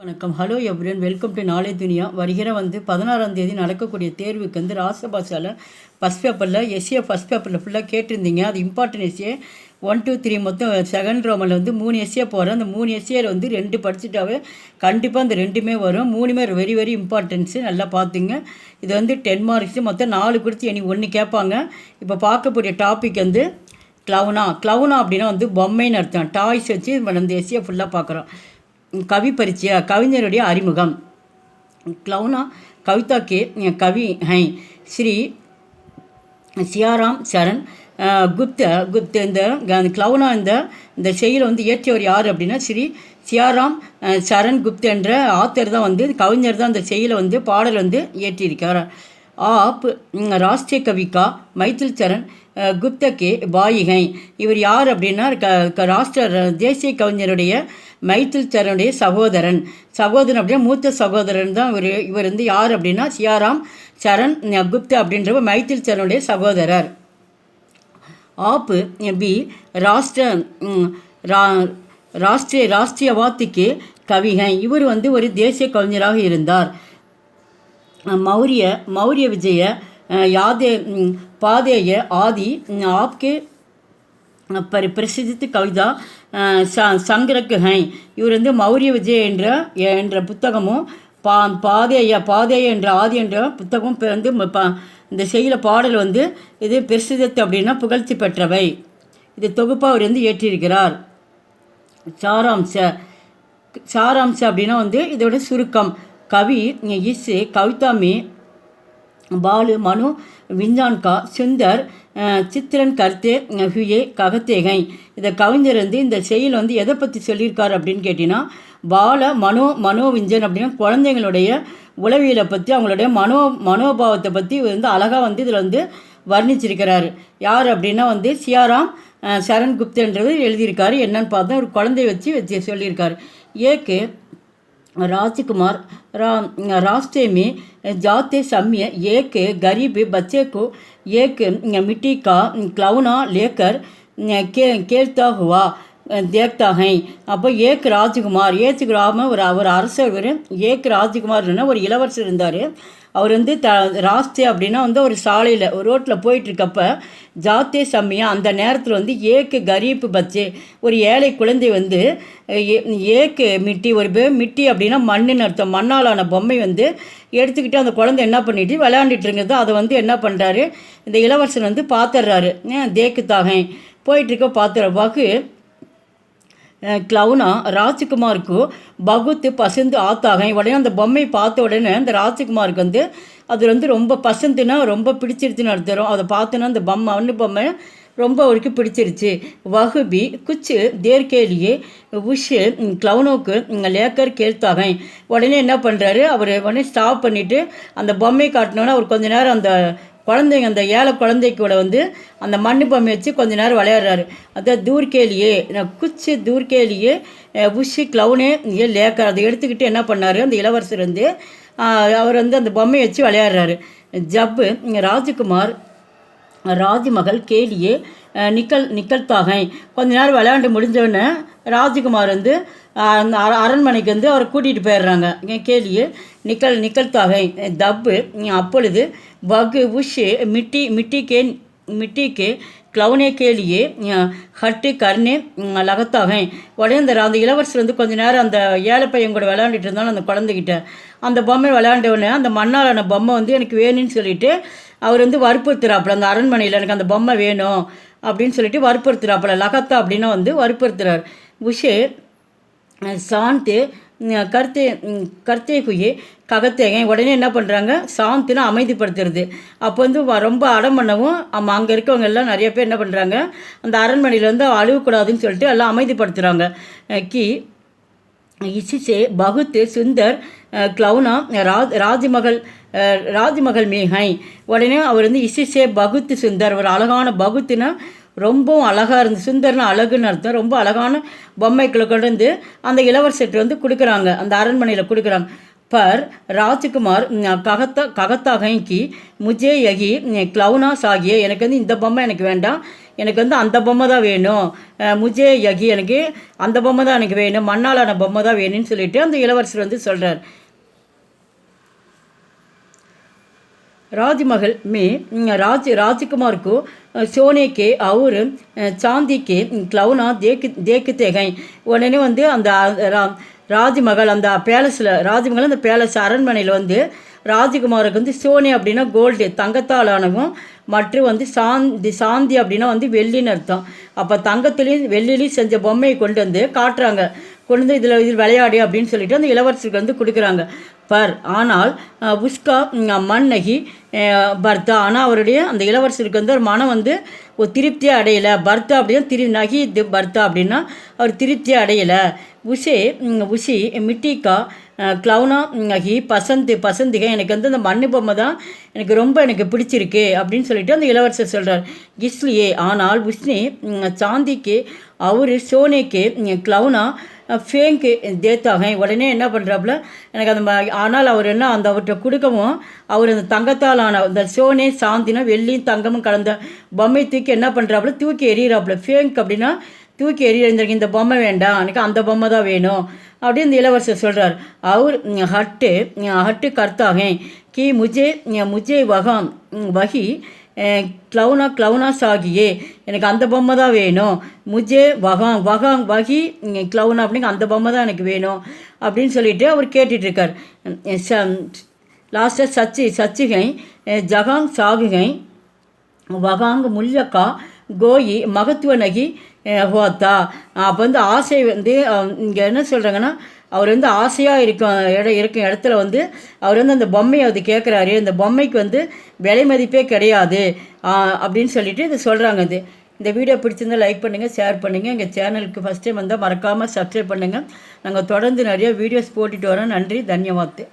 வணக்கம். Hello everyone, welcome to knowledge Duniya. வருகிற 16ஆம் தேதி நடக்கக்கூடிய தேர்வுக்கு ராஷ்டிரபாஷாவில் ஃபஸ்ட் பேப்பரில் எஸ்ஏ ஃபஸ்ட் பேப்பரில் ஃபுல்லாக கேட்டிருந்தீங்க. அது இம்பார்ட்டன்ட் எஸ்ஏ 1 2 3 மொத்தம் செகண்ட் ரோமில் 3 எஸ்ஏ போகிறேன். அந்த 3 எஸ்ஏயில் 2 படிச்சுட்டாவே கண்டிப்பாக அந்த 2மே வரும். 3மே வெரி வெரி இம்பார்ட்டன்ஸு, நல்லா பார்த்துங்க. இது 10 மார்க்ஸு, மொத்தம் 4 கொடுத்து இனி 1 கேட்பாங்க. இப்போ பார்க்கக்கூடிய டாபிக் க்ளவுனா அப்படின்னா பொம்மைன்னு அர்த்தம். டாய்ஸ் வச்சு இந்த எஸ்ஏ ஃபுல்லாக பார்க்குறோம். கவி பரிச்சய, கவிஞருடைய அறிமுகம். க்ளவுனா கவிதா கே கவி ஹை ஸ்ரீ சியாராம் சரண் குப்த இந்த க்ளவுனா இந்த செயலை இயற்றியவர் யார் அப்படின்னா ஸ்ரீ சியாராம் சரண் குப்த் என்ற ஆத்தர் தான் கவிஞர் தான் இந்த செயலை பாடல் இயற்றியிருக்கார். ஆப் ராஷ்டிரிய கவிக்கா மைத்தில் சரண் குப்த கே பாயிகை. இவர் யார் அப்படின்னா தேசிய கவிஞருடைய மைத்தில் சரணுடைய சகோதரன் அப்படின்னா மூத்த சகோதரன் தான் இவர் யார் அப்படின்னா சியாராம் சரண் குப்தா அப்படின்ற மைத்தில் சரணுடைய சகோதரர். ஆப் பி ராஷ்டிரியவாதிக்கு கவிகை. இவர் ஒரு தேசிய கவிஞராக இருந்தார். மௌரிய விஜய பாதேய ஆதி ஆப்கே பிரசித்தி கவிதா சங்கரக்கு ஹை. இவர் மௌரிய விஜய் என்ற புத்தகமும் பாதேய என்ற ஆதி என்ற புத்தகம் இந்த செயல பாடல் இது பிரசித்தி அப்படின்னா புகழ்ச்சி பெற்றவை. இது தொகுப்பாக அவர் ஏற்றியிருக்கிறார். சாராம்ச அப்படின்னா இதோட சுருக்கம். கவி இசு கவிதாமி பாலு மனு விஞ்ஞான்கா சுந்தர் சித்திரன் கர்த்தே ஹுயே ககத்தேகை. இந்த கவிஞர் இந்த செயல் எதை பற்றி சொல்லியிருக்காரு அப்படின்னு கேட்டிங்கன்னா, மனோவிஞ்சன் அப்படின்னா குழந்தைங்களுடைய உளவியலை பற்றி, அவங்களுடைய மனோபாவத்தை பற்றி அழகாக இதில் வர்ணிச்சிருக்கிறாரு. யார் அப்படின்னா சியாராம் சரண் குப்தன்றது எழுதியிருக்காரு. என்னன்னு பார்த்தா ஒரு குழந்தைய வச்சு சொல்லியிருக்காரு. ஏக்கு राजकुमार रास्ते में जाते समय एक गरीब बच्चे को एक मिट्टी का खिलौना लेकर खेलता हुआ देखता है. அப்போ ஏக் ராஜ்குமார் ஒரு அரசர். ஏக் ராஜ்குமார்னா ஒரு இளவரசர் இருந்தார். அவர் ராஸ்தே அப்படின்னா ஒரு சாலையில் ஒரு ரோட்டில் போயிட்டுருக்கப்ப ஜாத்தே சமயம் அந்த நேரத்தில் ஏக்கு கரீப் பச்சே ஒரு ஏழை குழந்தை ஏக்கு மிட்டி அப்படின்னா மண்ணுன்னு அர்த்தம். மண்ணாலான பொம்மை எடுத்துக்கிட்டு அந்த குழந்தை என்ன பண்ணிட்டு விளையாண்டுட்டு இருக்கிறது. அதை என்ன பண்ணுறாரு, இந்த இளவரசன் பார்த்துட்றாரு. தேக்கு தாகை போயிட்டுருக்க பார்த்துறவாக்கு க்ளவுனா ராஜ்குமாருக்கு பகுத்து பசந்து ஆத்தாகை. உடனே அந்த பொம்மை பார்த்த உடனே அந்த ராஜ்குமாருக்கு அது ரொம்ப பசந்துன்னா ரொம்ப பிடிச்சிருச்சுன்னு அர்த்தம். அதை பார்த்தோன்னா அந்த பொம்மை ரொம்ப அவருக்கு பிடிச்சிருச்சு. வகுபி குச்சு தேர்கேலியே உஷ் க்ளவுனோக்கு லேக்கர் கேள்த்தாகை. உடனே என்ன பண்ணுறாரு, அவர் உடனே ஸ்டாப் பண்ணிவிட்டு அந்த பொம்மை காட்டினோன்னே அவர் கொஞ்ச நேரம் அந்த குழந்தைங்க அந்த ஏழை குழந்தைக்கூட அந்த மண்ணு பொம்மை வச்சு கொஞ்ச நேரம் விளையாடுறாரு. அதான் தூர்கேலியே தூர்கேலியே உஷி க்ளவுனே லேக்கர். அதை எடுத்துக்கிட்டு என்ன பண்ணார், அந்த இளவரசர் அவர் அந்த பொம்மையை வச்சு விளையாடுறாரு. ஜப்பு ராஜ்குமார் ராஜ்மகள் கேலியே நிக்கல்தாகை. கொஞ்ச நேரம் விளையாண்டு முடிஞ்சோடனே ராஜ்குமார் அந்த அரண்மனைக்கு அவரை கூட்டிகிட்டு போயிடுறாங்க. கேலியே நிக்கல்தாகை. தப்பு அப்பொழுது வகு உஷ் மிட்டிக்கே க்ளவுனே கேலியே ஹட்டு கர்னே லகத்தாகை. உடனே அந்த இளவரசர் கொஞ்ச நேரம் அந்த ஏழை பையன் கூட விளையாண்டுட்டு இருந்தாலும் அந்த குழந்தைகிட்ட அந்த பொம்மை விளையாண்டவுடனே அந்த மண்ணாலான பொம்மை எனக்கு வேணும்னு சொல்லிட்டு அவர் வற்புறுத்துறாப்புல. அந்த அரண்மனையில் எனக்கு அந்த பொம்மை வேணும் அப்படின்னு சொல்லிட்டு வற்புறுத்துறாப்புல. லகத்தா அப்படின்னா வற்புறுத்துறார். உஷே சாந்தே கர்த்தே குயே ககத்தேகை. உடனே என்ன பண்ணுறாங்க, சாந்துன்னு அமைதிப்படுத்துறது. அப்போ ரொம்ப அடம் பண்ணவும் அங்கே இருக்கவங்க எல்லாம் நிறைய பேர் என்ன பண்ணுறாங்க, அந்த அரண்மனையில் அழுவக்கூடாதுன்னு சொல்லிட்டு எல்லாம் அமைதிப்படுத்துகிறாங்க. கி இசிசே பகுத்து சுந்தர் க்ளவுனா ராஜ்மகள் மேகை. உடனே அவர் இசிசே பகுத்து சுந்தர், ஒரு அழகான பகுத்துனா ரொம்பவும் அழகாக இருந்து, சுந்தர்னா அழகுன்னு அர்த்தம். ரொம்ப அழகான பொம்மைகளை கொண்டு அந்த இளவரசர்கிட்ட கொடுக்குறாங்க, அந்த அரண்மனையில் கொடுக்குறாங்க. पर ராஜ்குமார் ககத்தாகைக்கு முஜே யகி க்ளவுனா சாகியே. எனக்கு இந்த பொம்மை எனக்கு வேண்டாம், எனக்கு வந்து அந்த பொம்மை தான் வேணும், முஜே யகி, எனக்கு அந்த பொம்மை தான் எனக்கு வேணும், மண்ணாலான பொம்மை தான் வேணும்னு சொல்லிட்டு அந்த இளவரசர் வந்து சொல்கிறார். राजमहल में राजकुमार को सोने के और चांदी के खिलौना देखते हैं. உடனே வந்து அந்த ராஜ்மஹல் அந்த பேலஸில் ராஜ்மஹல் அந்த பேலஸ் அரண்மனையில் வந்து ராஜகுமாருக்கு வந்து சோனே அப்படின்னா கோல்டு தங்கத்தாலானவும், மற்றும் வந்து சாந்தி அப்படின்னா வந்து வெள்ளின்னு அர்த்தம். அப்போ தங்கத்துலேயும் வெள்ளிலையும் செஞ்ச பொம்மையை கொண்டு வந்து காட்டுறாங்க, கொண்டு வந்து இதில் விளையாடு அப்படின்னு சொல்லிட்டு அந்த இளவரசருக்கு வந்து கொடுக்குறாங்க. ஆனால் உஸ்கா மண் நகி பர்த்தா, ஆனால் அவருடைய அந்த இளவரசருக்கு வந்து ஒரு மனம் வந்து ஒரு திருப்தியே அடையலை. பர்த்தா அப்படின்னா நகி பர்த்தா அப்படின்னா அவர் திருப்தியே அடையலை. உஷி மிட்டிக்கா கிளவுனா நகி பசந்திகை, எனக்கு வந்து அந்த மண்ணு பொம்மை தான் எனக்கு பிடிச்சிருக்கு அப்படின்னு சொல்லிட்டு அந்த இளவரசர் சொல்கிறார். கிஸ்லியே, ஆனால் உஷ்ணி சாந்திக்கு அவர் சோனேக்கு கிளவுனா ஃபேங்கு தேத்தாக. உடனே என்ன பண்ணுறாப்புல, எனக்கு அந்த ஆனால் அவர் என்ன அந்த அவர்கிட்ட கொடுக்கவும் அவர் அந்த தங்கத்தாலான அந்த சோனே சாந்தினா வெள்ளியும் தங்கமும் கலந்த பொம்மை தூக்கி என்ன பண்ணுறாப்புல, தூக்கி எறிகிறாப்புல. ஃபேங்க் அப்படின்னா தூக்கி எறிஞ்சிருக்கு, இந்த பொம்மை வேண்டாம், எனக்கு அந்த பொம்மை தான் வேணும் அப்படின்னு இந்த இளவரசர் சொல்கிறார். அவர் ஹட்டு கர்த்தாகே கி முஜே வகி கிளவுனா சாகியே, எனக்கு அந்த பொம்மை தான் வேணும், முஜே வகி கிளவுனா அப்படிங்க அந்த பொம்மை தான் எனக்கு வேணும் அப்படின்னு சொல்லிட்டு அவர் கேட்டுட்ருக்கார். லாஸ்ட்டாக சச்சிகை ஜகாங் சாகுகை வகாங் முல்யக்கா கோயி மகத்துவ நகி ஹோத்தா. அப்போ வந்து ஆசை வந்து இங்கே என்ன சொல்கிறாங்கன்னா, அவர் வந்து ஆசையாக இருக்கும் இடத்துல வந்து அவர் வந்து அந்த பொம்மையை அது கேட்குறாரு, இந்த பொம்மைக்கு வந்து விலை மதிப்பே கிடையாது அப்படின்னு சொல்லிட்டு இது சொல்கிறாங்க. இந்த வீடியோ பிடிச்சிருந்தால் லைக் பண்ணுங்கள், ஷேர் பண்ணுங்கள். எங்கள் சேனலுக்கு ஃபஸ்ட் டைம் வந்தால் மறக்காமல் சப்ஸ்கிரைப் பண்ணுங்கள். நாங்கள் தொடர்ந்து நிறைய வீடியோஸ் போட்டுட்டு வரோம். நன்றி, தன்யவாத்.